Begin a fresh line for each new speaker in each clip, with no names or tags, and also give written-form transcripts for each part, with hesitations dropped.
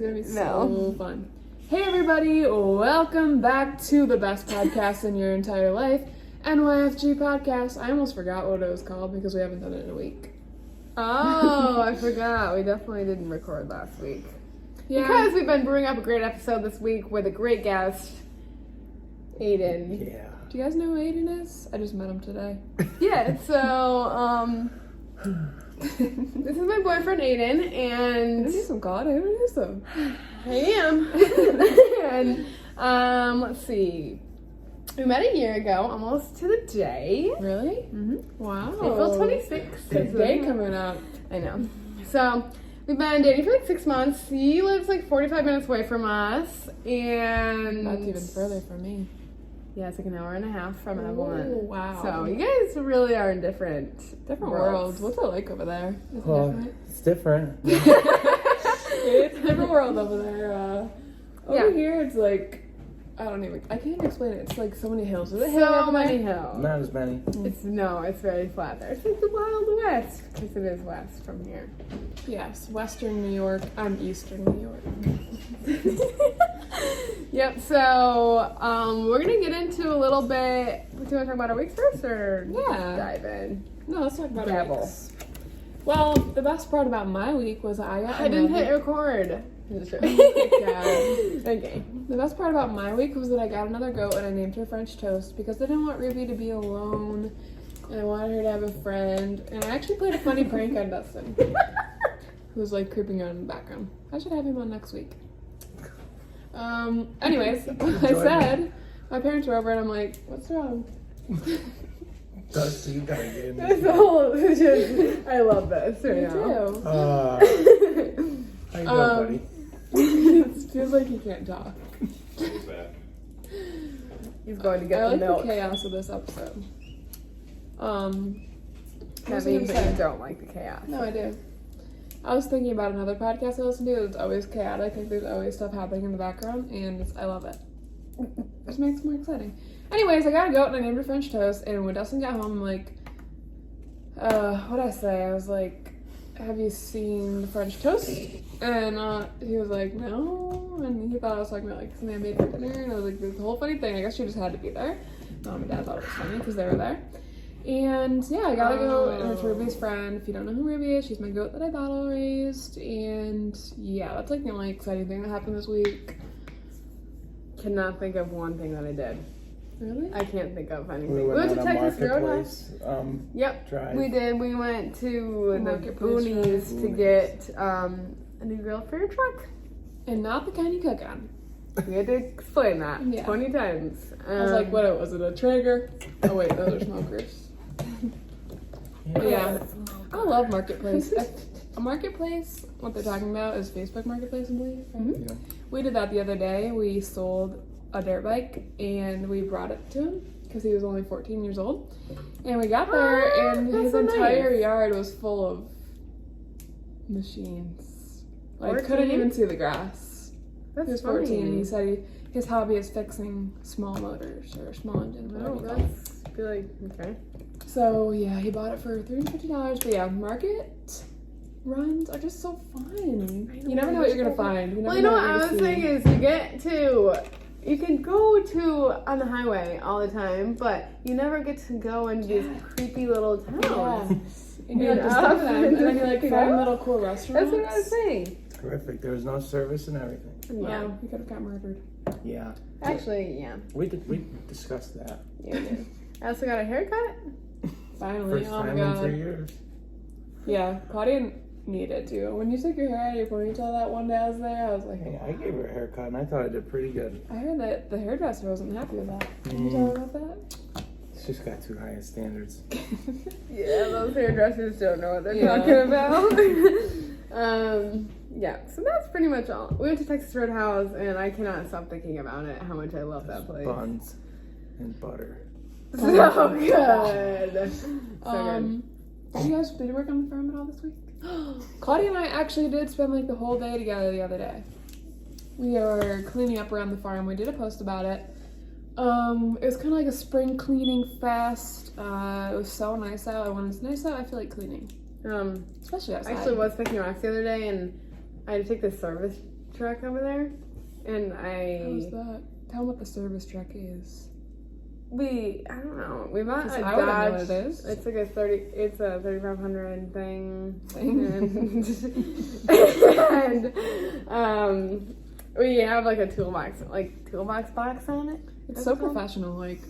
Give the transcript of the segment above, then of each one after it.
It's gonna be so fun. Hey everybody, welcome back to the best podcast in your entire life, NYFG podcast. I almost forgot what it was called because we haven't done it in a week.
Oh, I forgot. We definitely didn't record last week.
Yeah.
Because we've been brewing up a great episode this week with a great guest, Aidan.
Yeah.
Do you guys know who Aidan is? I just met him today.
Yeah, so, this is my boyfriend, Aidan, and...
Introduce him, God. I introduce him.
I am. And, let's see. We met a year ago, almost to the day.
Really?
Mm-hmm.
Wow.
April 26th.
Big day coming up.
I know. So, we've been dating for like 6 months. He lives like 45 minutes away from us, and...
That's even further from me.
Yeah, it's like an hour and a half from
Oh,
Evelyn.
wow.
So, you guys really are in different
worlds. What's it like over there? Is it
Well,
different?
it's different.
It's a different world over there. Over here, it's like, I can't explain it. It's like so many hills. Is it hilly
So
over there?
many hills.
Not as many.
It's very flat there. It's like the Wild West, because it is west from here.
Yes, Western New York. I'm Eastern New York.
Yep, so we're going to get into a little bit. Do you want to talk about our weeks first, or
Yeah.
dive in?
No, let's talk about our
Dabble.
weeks. Well, the best part about my week was I
didn't hit record. Okay.
The best part about my week was that I got another goat and I named her French Toast because I didn't want Ruby to be alone and I wanted her to have a friend. And I actually played a funny prank on Dustin, who was like creeping out in the background. I should have him on next week. Anyways, I said, my parents were over and I'm like, what's wrong?
Dusty, you gotta get in
This
there.
whole, I love this right
Me
now.
too.
How you doing, buddy?
It feels like he can't talk.
He's going to
I
get the
like
milk.
the chaos of this episode. What was I
That
gonna
means that
say?
you don't like the chaos.
No, I do. I was thinking about another podcast I listen to. It's always chaotic. Like there's always stuff happening in the background, and I love it. It just makes it more exciting. Anyways, I got a goat and I named her French Toast. And when Dustin got home, I'm like, what'd I say? I was like, have you seen the French Toast? And he was like, no. And he thought I was talking about like something I made for dinner. And I was like, this whole funny thing. I guess she just had to be there. Mom and Dad thought it was funny because they were there. And yeah, I got a goat, and it's Ruby's friend. If you don't know who Ruby is, she's my goat that I battle raised. And yeah, that's like the only exciting thing that happened this week.
Cannot think of one thing that I did.
Really?
I can't think of anything.
We went
to
on a
Texas Roadhouse.
marketplace.
Yep,
Drive.
we did. We went to the
Marketplace
boonies
drive.
to get a new grill for your truck.
And not the kind you cook on.
We had to explain that
Yeah.
20 times.
I was like, what was it, a Traeger? Oh wait, those are smokers. But yeah, I love Marketplace. A Marketplace, what they're talking about is Facebook Marketplace, I believe. Right?
Yeah.
We did that the other day. We sold a dirt bike and we brought it to him because he was only 14 years old. And we got there and
that's
his
so
entire
nice.
yard was full of machines. Like,
14?
couldn't even see the grass.
That's
He was 14 and he said his hobby is fixing small motors or small engines, whatever you call it.
I feel like, okay.
So yeah, he bought it for $350. But yeah, market runs are just so fun. You never know what you're gonna find.
Well, you know what I was saying is you can go to on the highway all the time, but you never get to go into these creepy little towns.
Yes. And you're like, just look at them, and then you like find little cool restaurants.
That's what I was saying.
Terrific. There was no service and everything.
Yeah.
Wow, you could have got murdered.
Yeah.
Actually, yeah.
We discussed that.
You did. I also got a haircut.
Finally,
First
oh my
time in 3
god.
years.
Yeah, Claudia needed to. When you took your hair out of your ponytail that one day I was there, I was like,
Hey, I gave her a haircut and I thought I did pretty good.
I heard that the hairdresser wasn't happy with that. Can you tell her about that?
She's got too high of standards.
Yeah, those hairdressers don't know what they're
Yeah.
talking about. Yeah, so that's pretty much all. We went to Texas Roadhouse, and I cannot stop thinking about it, how much I love that place.
Buns and butter.
So good. So good.
Did you work on the farm at all this week? Claudia and I actually did spend like the whole day together the other day. We were cleaning up around the farm. We did a post about it. It was kind of like a spring cleaning fest. It was so nice out. When it's nice out, I feel like cleaning. Especially outside.
I actually was picking rocks the other day, and I had to take this service truck over there, and
How's that? Tell them what the service truck is.
I don't know. We bought a
I wouldn't know
Dodge.
what it is.
It's like a 3500 thing. And we have like a toolbox box on it.
It's so professional. Like,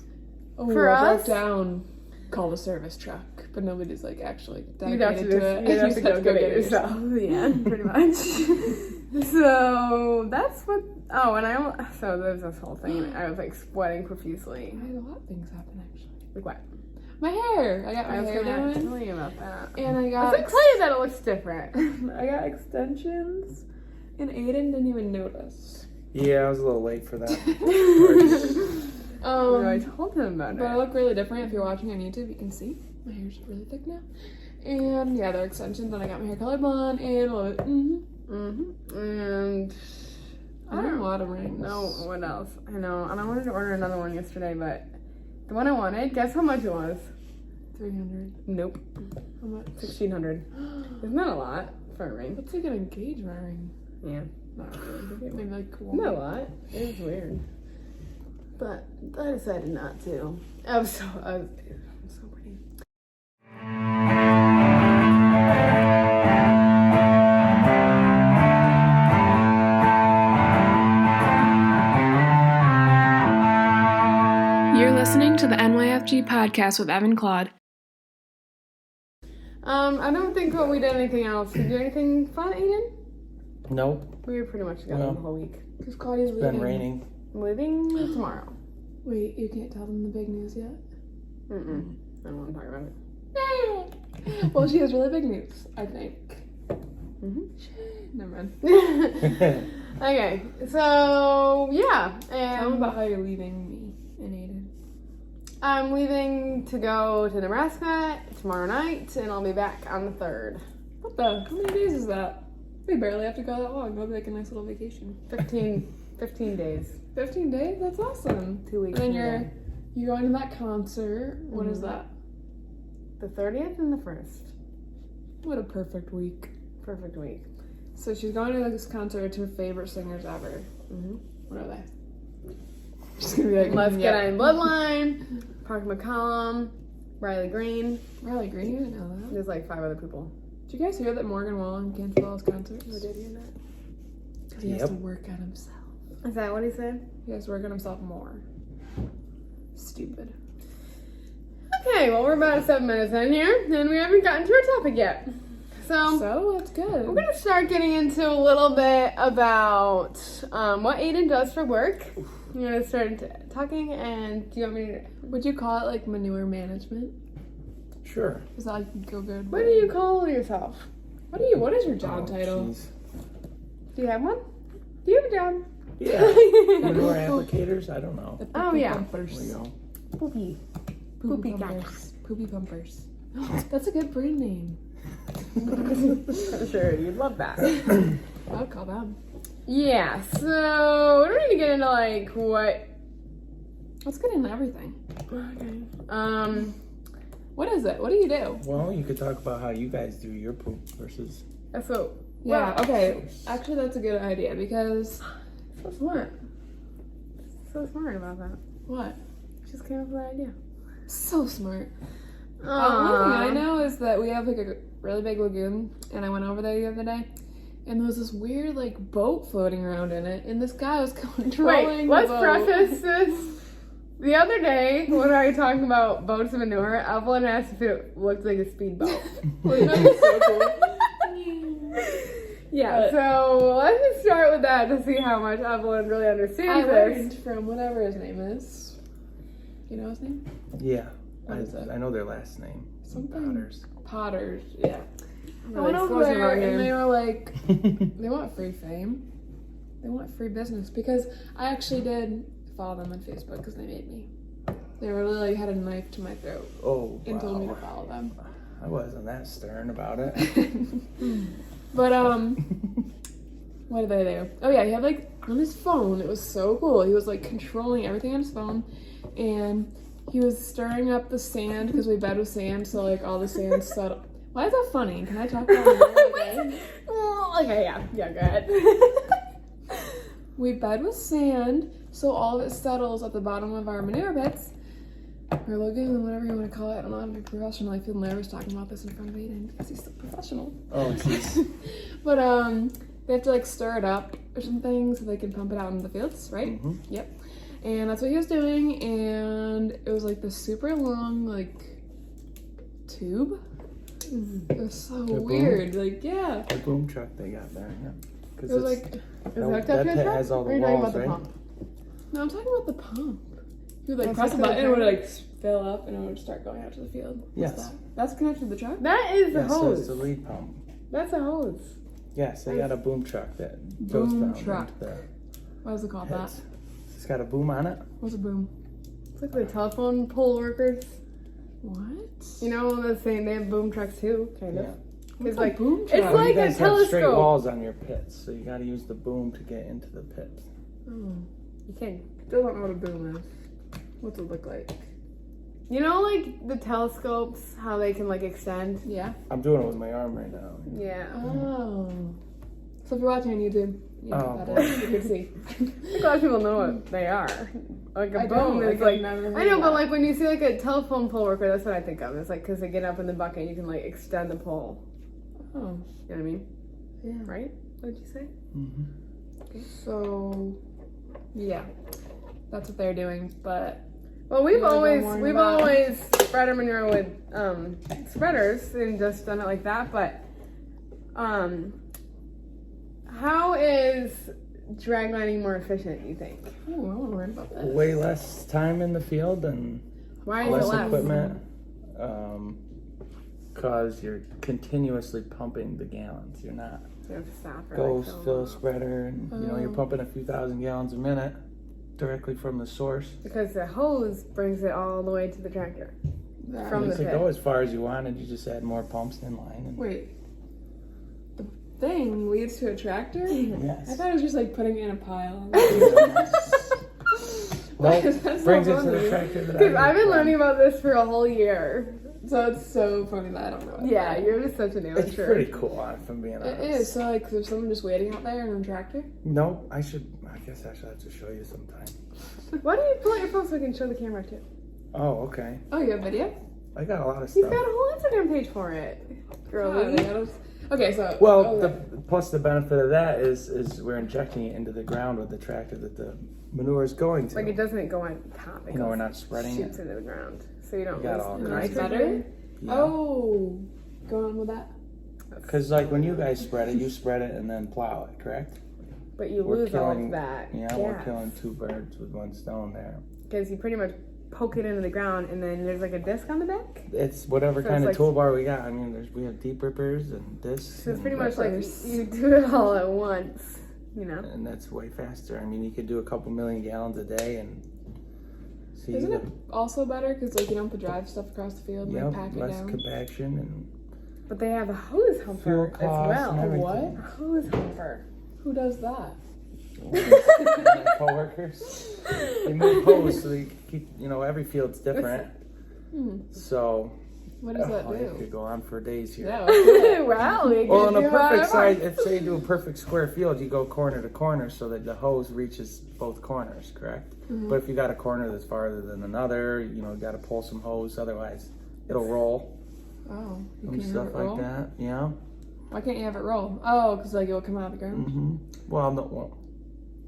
oh,
For
I broke
us?
down. Call the service truck, but nobody's like actually
You'd have
dedicated to it.
You'd have to
You
go get it yourself. Yeah, pretty much. So that's what. Oh, and so there's this whole thing, and I was like sweating profusely.
I had a lot of things happen actually.
Like what?
My hair. I got my
I was
hair
gonna
done,
tell you about that.
and I
I
got.
was excited that it looks different.
I got extensions, and Aidan didn't even notice.
Yeah, I was a little late for that.
I told him about
But I
it.
look really different. If you're watching on YouTube, you can see my hair's really thick now. And yeah, they're extensions, and I got my hair colored blonde, and love it.
And
I don't know a lot of rings.
no, what else? I know, and I wanted to order another one yesterday, but the one I wanted, guess how much it was?
300.
Nope,
How much?
1,600. Isn't that a lot for a ring?
What's like an engagement ring?
Yeah,
Not really. Maybe like cool.
not a lot. It was weird, but I decided not to. I'm so pretty.
You're listening to the NYFG podcast with Evan Claude.
I don't think we did anything else. Did you do anything fun, Aidan?
Nope.
We were pretty much together
No.
the whole week.
Because Claudia's
It's
leaving.
been raining.
I'm leaving tomorrow.
Wait, you can't tell them the big news yet?
Mm-mm. I don't want to talk about it.
Well, she has really big news, I think.
Mm-hmm.
Never mind.
Okay, so yeah,
Tell them
and
about how you're leaving me and Aidan.
I'm leaving to go to Nebraska tomorrow night, and I'll be back on the 3rd.
What the? How many days is that? We barely have to go that long. It'll be like a nice little vacation.
15 days.
15 days? That's awesome.
2 weeks.
And then
from today.
you're going to that concert. What is that?
The 30th and the 1st.
What a perfect week.
Perfect week.
So she's going to this concert to her favorite singers ever.
Mm-hmm.
What are they? She's gonna be like,
Let's
yeah.
Get On Bloodline, Park McCollum, Riley Green.
Riley Green, you didn't know that.
There's like 5 other people.
Did you guys hear that Morgan Wallen canceled all his concerts?
Who did hear that?
Because he has
Yep.
to work on himself.
Is that what he said?
He has to work on himself more. Stupid.
Okay, well, we're about 7 minutes in here, and we haven't gotten to our topic yet.
So that's good.
We're gonna start getting into a little bit about what Aidan does for work. We're gonna start talking, and do you want me to?
Would you call it like manure management?
Sure.
Is that like go good?
What do you call yourself?
What is your job title?
Jeez.
Do you have one? Do you have a job?
Yeah. Manure applicators? I don't know.
The
Oh,
poopy
yeah.
Pumpers.
There we go.
Poopy.
Poopy
Poopy
pumpers. Poopy pumpers. That's a good brand name.
Sure, you'd love that.
I would call them.
Yeah. So we don't need to get into like what.
Let's get into everything.
Okay.
What is it? What do you do?
Well, you could talk about how you guys do your poop versus.
So
Yeah, okay. Actually, that's a good idea because
so smart. So smart about that.
what?
Just came up with that idea.
So smart. One thing I know is that we have like a really big lagoon, and I went over there the other day, and there was this weird like boat floating around in it, and this guy was controlling
Wait, let's
the boat.
preface this. The other day, when I was talking about boats and manure, Evelyn asked if it looked like a speedboat.
Wait, that was so cool.
Yeah, so let's just start with that to see how much Evelyn really
I
understands
learned
this.
from whatever his name is. You know his name?
Yeah.
What is it?
I know their last name.
Something.
Potters.
Potters, yeah. I
Really
went over
frozen
there
right
and
here.
they were like, they want free fame. They want free business because I actually did follow them on Facebook because they made me. They really like, had a knife to my throat
Oh,
and told me to
wow.
follow them.
I wasn't that stern about it.
But what did they do? Oh yeah, he had like on his phone. It was so cool. He was like controlling everything on his phone, and he was stirring up the sand because we bed with sand, so like all the sand settled. Why is that funny? Can I talk about it?
Okay, yeah, go ahead.
we bed with sand, so all of it settles at the bottom of our manure pits. Or lagoon, whatever you want to call it. I don't know how to be professional. I feel nervous talking about this in front of Aidan because he's so professional.
Oh, jeez.
But they have to like stir it up or something so they can pump it out into the fields, right?
Mm-hmm.
Yep. And that's what he was doing, and it was like this super long like tube. It was so
The boom?
weird. Like, yeah.
The boom truck they got there, yeah.
It
Because
was like,
Is hooked up to a truck?
has all
Or
the
are you talking
walls,
about the
right?
pump?
no, I'm talking about the pump. You would like
That's
press a
hooked to the
button and it would
truck?
like fill up and it would start going out to the field. What's
Yes.
that? That's connected to the truck?
That is the
Yeah, so it's
hose.
the lead pump.
That's a hose.
Yes, they got a boom truck that
Boom
goes down
truck.
into the
What is it called that?
pits. It's got a boom on it.
What's a boom?
It's like the telephone pole workers.
What?
You know, the same. They have boom trucks too, kind of.
Yeah.
What's
It's
a
like
boom
it's
truck?
Well,
like
you
a
guys have straight
telescope.
walls on your pits, so you got to use the boom to get into the pits.
Oh,
You can.
still don't know what a boom is. What's it look like?
You know, like the telescopes, how they can like extend.
Yeah.
I'm doing it with my arm right now.
Yeah.
Oh. So if you're watching on YouTube, you know what
Oh,
that is. You can see.
A lot of people know what they are. Like a
I
boom
don't,
is
like,
like.
I've never heard
I know,
of
but
that.
like when you see like a telephone pole worker, that's what I think of. It's like because they get up in the bucket, you can like extend the pole.
Oh,
You know what I mean?
yeah.
Right? What did you say?
Mm-hmm.
So, yeah, that's what they're doing. But
Well, we've
You wanna go
always
more into
we've
that?
always spread our manure with spreaders and just done it like that. But how is drag lining more efficient? You think?
oh, I want to learn about that.
Way less time in the field and
Why is it
less
less?
equipment. Cause you're continuously pumping the gallons. You're not
You have to stop for
go
like so
fill
long.
spreader and you know you're
Oh.
pumping a few thousand gallons a minute directly from the source.
Because the hose brings it all the way to the tractor. From
You
the
could
pit.
go as far as you wanted. You just add more pumps in line. And
Wait, the thing leads to a tractor? I
yes.
thought it was just like putting it in a pile.
Well,
That's so
brings it to
funny.
the tractor that
Because I've been
run.
learning about this for a whole year.
So it's so funny that I don't know. What
Yeah, you're just such an amateur.
It's pretty cool, if I'm being honest.
It is. So like, there's someone just waiting out there in a tractor.
No, I guess I should have to show you sometime.
Why don't you pull out your phone so we can show the camera too?
Oh, okay.
Oh, you have video?
I got a lot of
He's
stuff.
got a whole Instagram page for it.
Oh,
Girl,
they got us- Okay, so
Well,
okay.
plus the benefit of that is we're injecting it into the ground with the tractor that the manure is going to.
like it doesn't go on top. It
You know,
goes-
we're not spreading
shoots
it.
into the ground, so you don't
You got
lose
all
the
kinds
It's
of-
nitrogen.
better. Oh, go on with that.
Because like when you guys spread it, you spread it and then plow it, correct?
But you
We're
lose all
killing-
of that.
Yeah, we're killing two birds with one stone there.
Because you pretty much poke it into the ground, and then there's like a disc on the back.
It's whatever
So
kind
it's
of toolbar we got. I mean, we have deep rippers and discs.
So it's
and
pretty much like
rippers.
you do it all at once. You know.
and that's way faster. I mean, you could do a couple million gallons a day and see
Isn't
the
it also better because like you don't have to drive stuff across the field and like pack it
less
down?
compaction and
But they have a hose
fuel
humper as
costs
well.
and everything.
What?
A hose humper.
Who does that?
My coworkers, they move hose so they keep. You know, every field's different. So
What does that
it
do?
could go on for days here.
Yeah. okay.
Wow. They
Well,
can
in a
do
perfect
whatever.
size, if say you do a perfect square field, you go corner to corner so that the hose reaches both corners, correct? But if you got a corner that's farther than another, you know, you got to pull some hose, otherwise it'll roll
Oh, you
and
can't
stuff
have it
like
roll?
that. Yeah.
Why can't you have it roll? Oh, because like it will come out of the ground.
Mm-hmm. Well, no,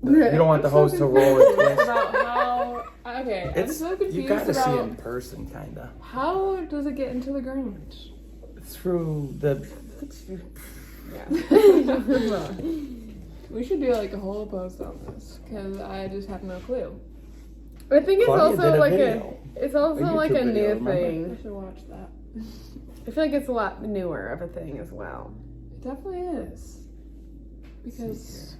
you don't want the hose to roll and
Confused
twist.
about how. Okay, I'm so
You
confused
got to see it in
about
person, kind of.
how does it get into the ground?
Through the.
We should do like a whole post on this because I just have no clue.
I think it's
Claudia did
also
a
like
video.
it's also
A
like
YouTube
a new
video, remember?
I
thing.
should watch that.
I feel like it's a lot newer of a thing as well.
It definitely is because,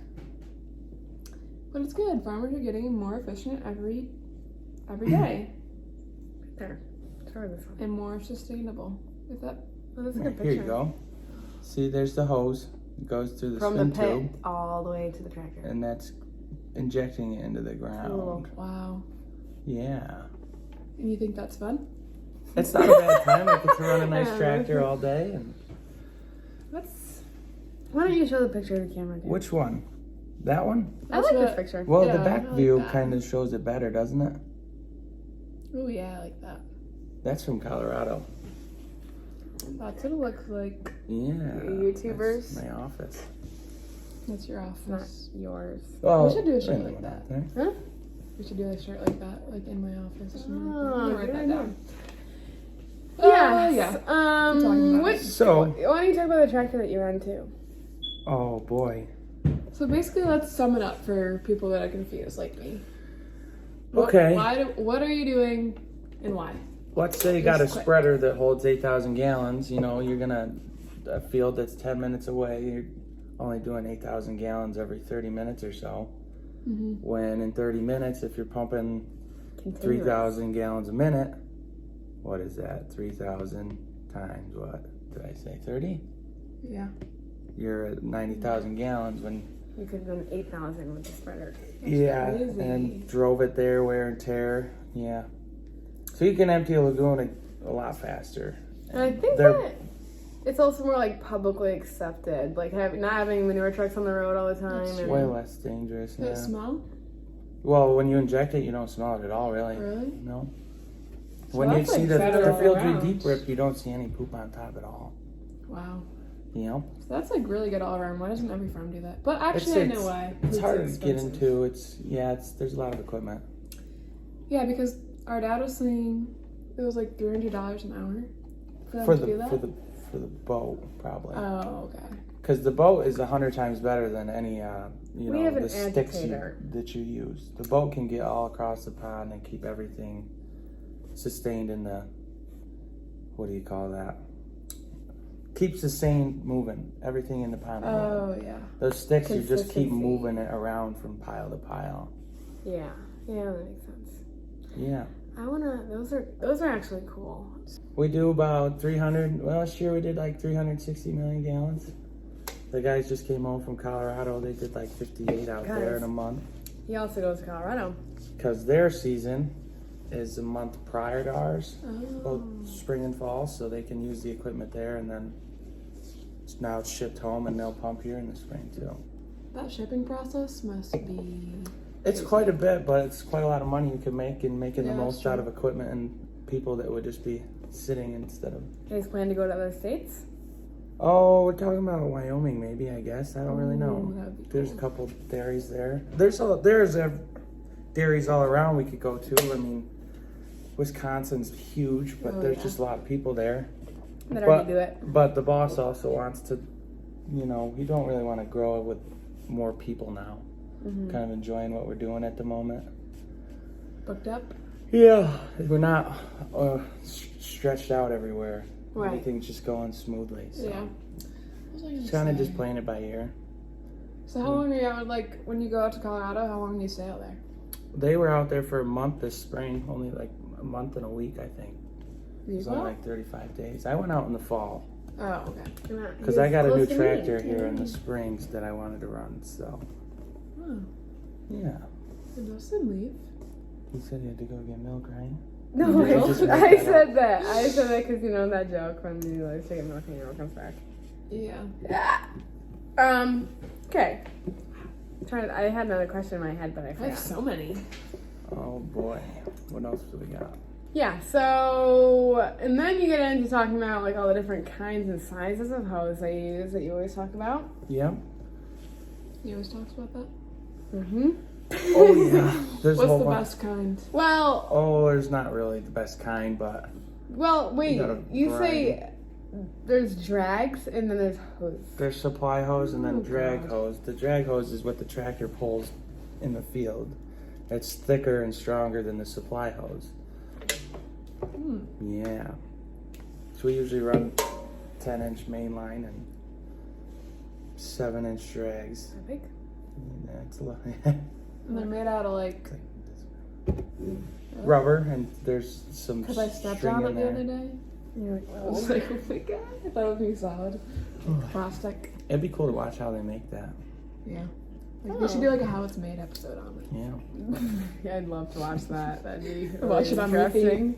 but it's good. Farmers are getting more efficient every day
There. Try this one.
and more sustainable. Is that
Oh, that's a good
Here
picture.
you go. See, there's the hose. It goes through the
From the
spin
pit
tube,
all the way to the tractor.
and that's injecting it into the ground.
Cool.
wow?
Yeah.
And you think that's fun?
It's not a bad time. I get to run a nice tractor all day. And
Why don't you show the picture of the camera? Dude?
which one? That one?
I like this picture.
Well,
Yeah,
the back
I like
view
that.
kind of shows it better, doesn't it?
Oh yeah, I like that.
That's from Colorado.
That's what it looks like.
Yeah.
YouTubers.
That's my office.
That's your
It's not
office.
yours.
Well,
We should do a shirt
really
like
went
that.
out there.
Huh?
We should do a shirt like that, like in my office. Or something.
Oh,
I'm gonna write
good
that
idea.
down.
Yes.
Yeah. talking about
What?
it.
So,
Why don't you talk about the tractor that you ran too?
oh boy.
So basically, let's sum it up for people that are confused, like me.
Okay.
What are you doing, and why?
Let's say you got a
Just quick.
spreader that holds 8,000 gallons. You know, you're gonna a field that's 10 minutes away. You're only doing 8,000 gallons every 30 minutes or so.
Mm-hmm.
When in 30 minutes, if you're pumping
Continuous.
3,000 gallons a minute, what is that? 3,000 times what? Did I say 30?
Yeah.
You're at 90,000 gallons when.
You could have done 8,000 with the spreader.
Yeah,
crazy.
and drove it there, wear and tear. Yeah. So you can empty a lagoon a lot faster.
And I think
They're-
that it's also more like publicly accepted, like not having manure trucks on the road all the time.
That's
And
Way less dangerous.
Does it
Yeah.
smell?
Well, when you inject it, you don't smell it at all, really.
Really?
No.
So
When you
that's,
see
like,
the
better all
field
around.
deep rip, you don't see any poop on top at all.
Wow.
You know,
So that's like really good all around. Why doesn't every farm do that? But actually, I know why.
It's harder to get
expensive.
into. There's a lot of equipment.
Yeah, because our dad was saying it was like $300 an hour for them
For
to
the
do that.
for the boat, probably.
Oh, okay.
Because the boat is 100 times better than any
We
know,
have an
the sticks
agitator.
that you use. The boat can get all across the pond and keep everything sustained in the, what do you call that? Keeps the seine moving, everything in the pond. moving.
Oh, yeah.
Those sticks, you just keep
Consistency.
moving it around from pile to pile.
yeah, that makes sense.
Yeah.
I wanna. Those are actually cool.
We do about 300, well, last year we did like 360 million gallons. The guys just came home from Colorado. They did like 58 out there
Guys.
in a month.
He also goes to Colorado.
Because their season is a month prior to ours,
Oh.
both spring and fall, so they can use the equipment there, and then now it's shipped home and they'll pump here in the spring too.
That shipping process must be.
It's quite a bit, but it's quite a lot of money you can make in making
Yeah,
the
that's
most out
true.
of equipment and people that would just be sitting instead of.
You guys plan to go to other states?
Oh, we're talking about Wyoming, maybe. I guess I don't really know.
Ooh, that'd be
There's a
cool.
couple dairies there. There's dairies all around we could go to. I mean, Wisconsin's huge, but
Oh,
there's
yeah.
just a lot of people there.
That already do it.
But the boss also wants to, we don't really want to grow it with more people now.
Mm-hmm.
Kind of enjoying what we're doing at the moment.
Booked up?
Yeah, we're not stretched out everywhere.
Right.
Everything's just going smoothly. So.
Yeah. What was I gonna
Kind of
say?
just playing it by ear.
So how long are you out? Like when you go out to Colorado, how long do you stay out there?
They were out there for a month this spring, only like a month and a week, I think. It was
You
only
go?
like 35 days. I went out in the fall
Oh, okay.
because I got a new tractor here in the springs that I wanted to run. So,
Oh,
yeah.
did Dustin leave?
He said he had to go get milk, right?
No,
You just
I
make that
said that. I said that because you know that joke when you like chicken milk and your milk comes back.
Yeah.
Okay. I had another question in my head, but I
I have
forgot.
so many.
Oh boy. What else do we got?
Yeah, so, and then you get into talking about like all the different kinds and sizes of hose that you use that you always talk about.
Yep.
He always talks about that.
Mm-hmm.
Oh yeah. There's a
What's
whole
the
bunch.
best kind?
Well,
Oh, there's not really the best kind, but
wait,
got a
you
variety.
say there's drags and then there's hose.
there's supply hose and then
Oh,
drag
God.
hose. The drag hose is what the tractor pulls in the field. It's thicker and stronger than the supply hose. Yeah. So we usually run 10-inch main line and 7-inch drags.
I think.
That's a lot.
And they're made out of like.
Rubber, and there's some
Because I stepped
string
on
in
it the
there.
other day.
And you're like,
I was like, oh my god, I thought it would be solid. Plastic.
It'd be cool to watch how they make that.
Yeah. Like, we should do like a how it's made episode on it.
Yeah.
yeah, I'd love to watch that. That'd be really
Watch it on
interesting.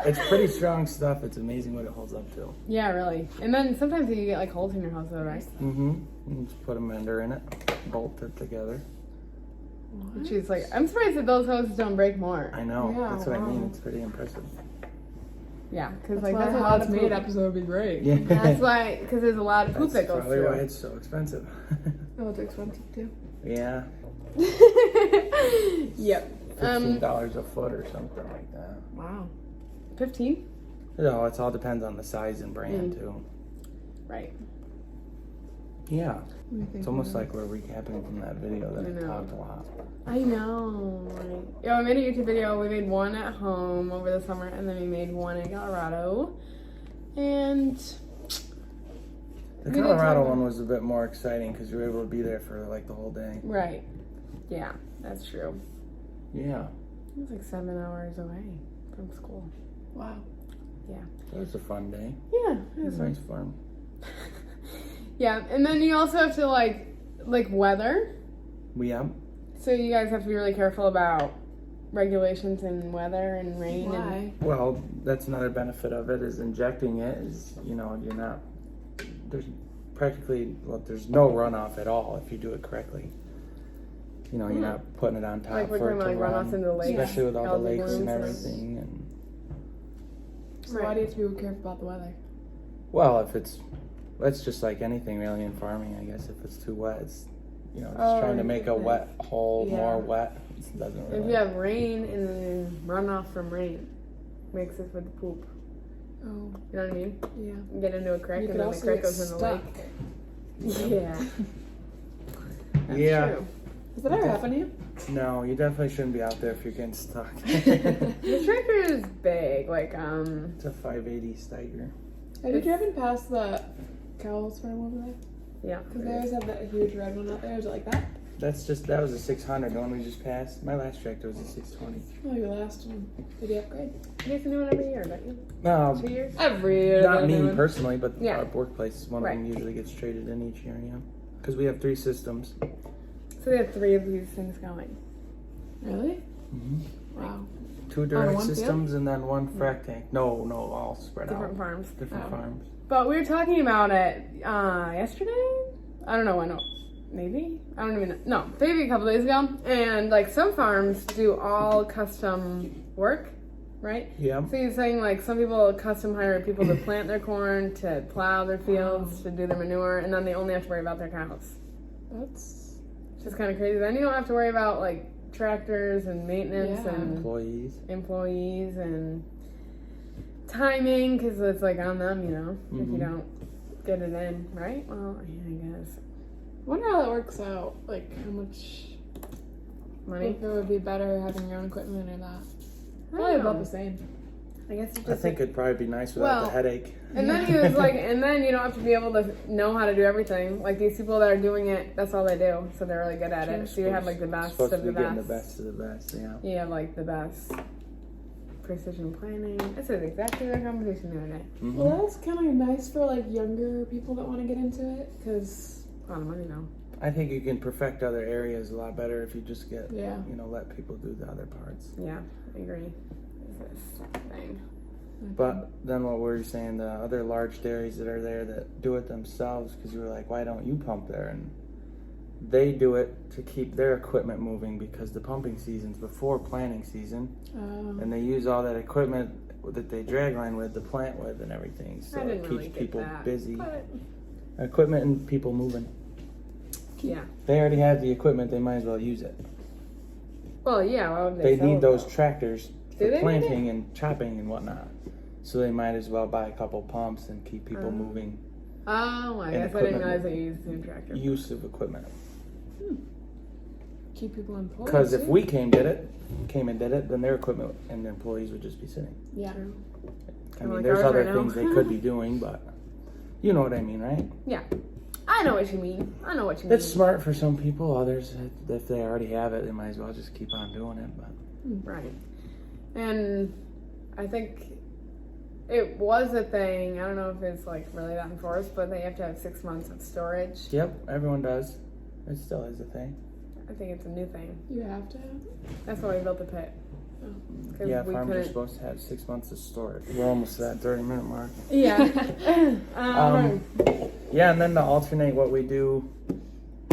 It's pretty strong stuff. It's amazing what it holds up to.
Yeah, really. And then sometimes you get like holes in your house, though, right?
Mm-hmm. You just put a mender in it, bolt it together.
And she's like, I'm surprised that those hoses don't break more.
I know.
Yeah,
That's what I mean.
wow.
It's pretty impressive.
Yeah, because
That's
like
why
that's a
how
lot
it's
of
made
poop.
episode would be great.
Yeah.
That's why, because there's a lot of poop
That's
that goes
probably why
through.
it's so expensive.
Oh, it's expensive too.
Yeah.
Yep.
$15 a foot or something like that.
Wow. 15?
No, it all depends on the size and brand too.
Right.
Yeah.
What do you think
It's almost
of
like we're recapping from that video that
I
I
know.
talked a lot.
I know. Right. Yeah, I made a YouTube video. We made one at home over the summer, and then we made one in Colorado. And
The
We did
Colorado
talk-
one was a bit more exciting because you were able to be there for like the whole day.
right. Yeah, that's true.
Yeah.
It was like 7 hours away from school.
Wow.
It was a fun day.
Yeah,
It
it
was
was
nice fun.
Yeah, and then you also have to like weather.
Yeah.
So you guys have to be really careful about regulations and weather and rain. And,
Why?
Well, that's another benefit of it is injecting it is, you're not, there's there's no runoff at all if you do it correctly. You're not putting it on top
Like we're
for it
talking
to
about, like,
run,
runoffs into the lakes,
especially with all the
algae
lakes
blooms
and
and-
everything. And
So why do you have to be careful about the weather?
well, it's just like anything really in farming, I guess. If it's too wet, it's just
Oh,
trying to make a
okay.
wet hole
Yeah.
more wet. It doesn't
if
really.
you have rain and then runoff from rain mixes with the poop,
Oh,
you know what I mean?
yeah.
You get into a creek
You
and
could
then the
also
creek
get
goes in the
stuck.
lake. Yeah. That's
Yeah.
true.
Has that ever happened to you?
No, you definitely shouldn't be out there if you're getting stuck.
The tractor is big, like
It's a 580 Steiger.
Have you
It's-
driven past the cow's farm over there?
yeah.
Because they always have that huge red one out there. Is it like that?
That was a 600, the one we just passed. My last tractor was a 620.
Oh, your last one. Did you upgrade?
You get a new one every year, don't you?
No,
2 years?
Every year.
not
they
me
do one.
personally, but
Yeah.
our workplace, one
Right.
of them usually gets traded in each year, yeah. Because we have 3 systems.
So they have 3 of these things going.
Really?
Mm-hmm.
Wow.
2
On
direct
one field?
systems and then 1 frac tank. No, all spread
Different
out.
farms.
Different
Oh.
farms.
But we were talking about it yesterday? I don't know when. Maybe? I don't even know. No, maybe a couple days ago. And like some farms do all custom work, right?
Yeah.
So you're saying like some people custom hire people to plant their corn, to plow their fields, to do their manure, and then they only have to worry about their cows.
That's.
It's just kind of crazy. Then you don't have to worry about like tractors and maintenance
Yeah.
and
Employees.
and timing because it's like on them, if you
Mhm.
don't get it in, right? Well, yeah, I guess.
I wonder how that works out. Like, how much.
Money?
If it would be better having your own equipment or that.
I
Probably
don't
about
know.
the same.
I guess you
I
just.
think it'd probably be nice without the
Well,
headache.
And then he was like, and then you don't have to be able to know how to do everything. Like these people that are doing it, that's all they do, so they're really good at it. So you have like the best
Supposed
of
to
the
be getting
best.
the best of the best, yeah.
You have like the best precision planning. I said exactly their competition the other day.
Mhm.
Well, that's kind of nice for like younger people that want to get into it. Because,
A lot of money though.
I think you can perfect other areas a lot better if you just get,
yeah.
let people do the other parts.
Yeah, I agree. This thing.
But then what were you saying? The other large dairies that are there that do it themselves, because you were like, why don't you pump there? And they do it to keep their equipment moving because the pumping season's before planting season, and they use all that equipment that they drag line with, the plant with, and everything. So
I
it
didn't
keeps
really get
people
that,
busy.
but
Equipment and people moving.
yeah.
They already have the equipment; they might as well use it.
Well, yeah. Why would
They
sell
need
it,
those
though?
tractors
Do
for
they need
planting and chopping and whatnot. So they might as well buy a couple pumps and keep people moving.
Oh, I
And
guess I didn't
equipment.
realize they used the same tractor.
Use of equipment.
Keep people employed.
Because if
too.
we came and did it, then their equipment and their employees would just be sitting.
Yeah.
True.
I
I'm
mean,
like
there's
ours
other
right now.
things they could be doing, but you know what I mean, right?
Yeah. I know what you mean. I know what you mean.
It's smart for some people. Others, if they already have it, they might as well just keep on doing it. But
Right. And I think it was a thing. I don't know if it's like really that enforced, but they have to have 6 months of storage.
yep, everyone does. It still is a thing.
I think it's a new thing.
You have to have.
That's why we built the pit. 'Cause
Yeah,
we
farms are
couldn't.
supposed to have 6 months of storage. We're almost to that 30-minute mark.
Yeah.
Yeah, and then to alternate what we do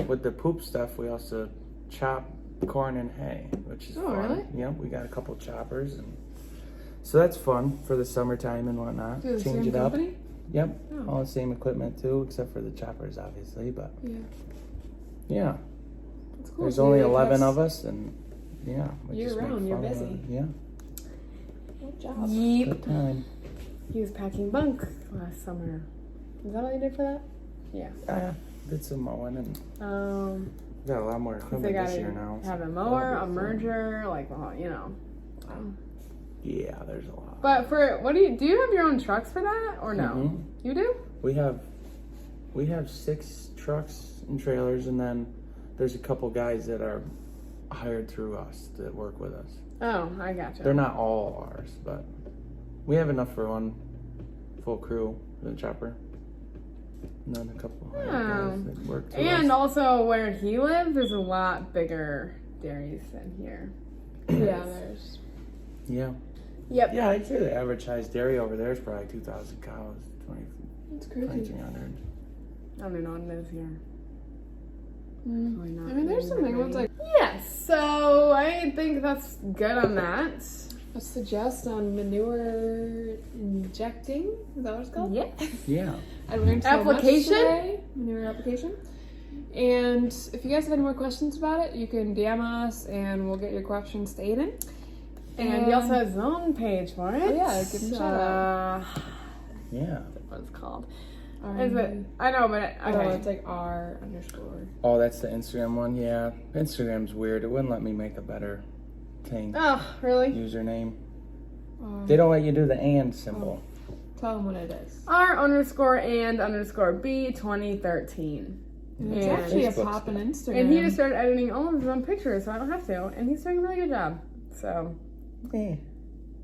with the poop stuff, we also chop corn and hay, which is
Oh,
fun.
really?
Yep, we got a couple choppers, and so that's fun for the summertime and whatnot.
Do the
Change
same
it up.
company?
Yep,
Oh.
all the same equipment too, except for the choppers, obviously. But
Yeah.
yeah,
That's cool.
there's
So
only
you, like,
11
have
of us, and yeah, we
year
just make
round, you're
fun of
busy.
it. Yeah,
Good job.
Yep.
good time.
He was packing bunk last summer. Is that all you did for that? Yeah.
Did some mowing, and we got a lot more
They
equipment
got
this
to
year now.
have a
so
mower,
that'll
a
be fun.
merger, like, well, you know.
Yeah, there's a lot.
But for what do you have your own trucks for that or no?
Mhm.
You do?
We have 6 trucks and trailers, and then there's a couple guys that are hired through us that work with us.
Oh, I gotcha.
They're not all ours, but we have enough for one full crew for the chopper. And then a couple hired guys that work through
And
us.
also where he lives, there's a lot bigger dairies than here.
Yeah, there's.
Yeah.
Yep.
Yeah, I'd say the average size dairy over there is probably 2,000 cows,
That's crazy.
2,300.
I don't even know what it is here.
Mm.
Probably not
I mean, there's
really
some big ones like.
Yes, so I think that's good on that.
A suggest on manure injecting. Is that what it's called?
Yes.
Yeah.
I learned so
Application?
much today. Manure application. And if you guys have any more questions about it, you can DM us and we'll get your questions to Aidan.
And he also has his own page for it.
Oh, yeah, give him a shout out.
Yeah.
What it's called?
R-
Is it? I know, but
Oh,
okay.
it's like R_.
Oh, that's the Instagram one? Yeah. Instagram's weird. It wouldn't let me make a better thing.
Oh, really?
Username. They don't let you do the and symbol.
Tell them what it is.
R_and_B 2013.
And it's
And
actually a
Facebook's
pop on
stuff.
Instagram.
And he just started editing all of his own pictures, so I don't have to. And he's doing a really good job. So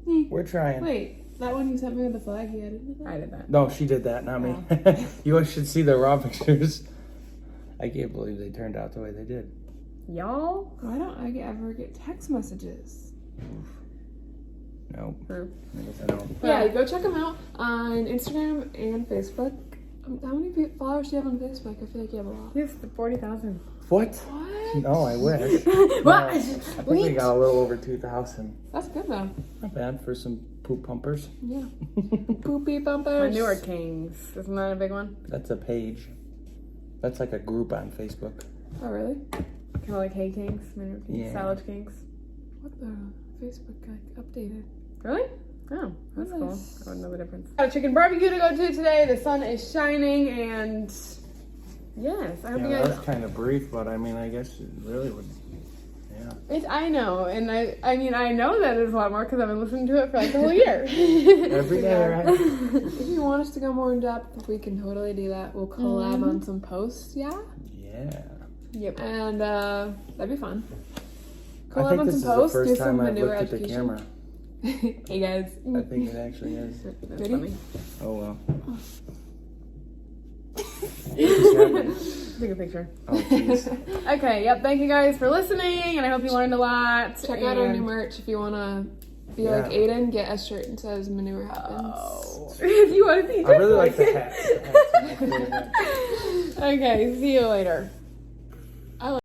We're trying.
Wait, that one you sent me with the flag, he edited that?
I did that.
No, she did that, not me. You should see the raw pictures. I can't believe they turned out the way they did.
Y'all?
Why don't I ever get text messages?
Nope.
Or-
I guess I don't.
Yeah, go check them out on Instagram and Facebook. How many followers do you have on Facebook? I feel like you have a lot.
He has 40,000.
What?
What?
No, I wish.
What?
No, I think we got a little over 2,000.
That's good though.
Not bad for some poop pumpers.
Yeah. Poopy bumpers.
Manure Kings. Isn't that a big one?
That's a page. That's like a group on Facebook.
Oh really?
Kind of like Hay Kings, Manure Kings,
Yeah.
Salad Kings.
What the Facebook like updated?
Really? Oh, that's cool.
Nice.
I wouldn't know the difference. Got a chicken barbecue to go to today. The sun is shining, and yes, I hope
Yeah,
you
that
guys.
was kind of brief, but I mean, I guess it really would. Yeah.
I know, and I mean, I know that is a lot more because I've been listening to it for like the whole year.
Every day, right?
If you want us to go more in depth, we can totally do that. We'll collab on some posts, yeah?
Yeah.
Yep.
And that'd be fun.
I
Collab
think
on
this
some
is the
posts, do
first
some
time I've
manure
looked at the
education.
camera.
Hey guys.
I think it actually is.
That's
Ready?
funny.
Oh well.
Take a picture.
Oh jeez.
Okay, yep. Thank you guys for listening, and I hope you learned a lot.
Check out our
and-
new merch if you want to be
Yeah.
like Aidan. Get a shirt that says Manure Happens.
Oh. If you want to be
I really
just
like the hat. The hat's my favorite.
Okay, see you later.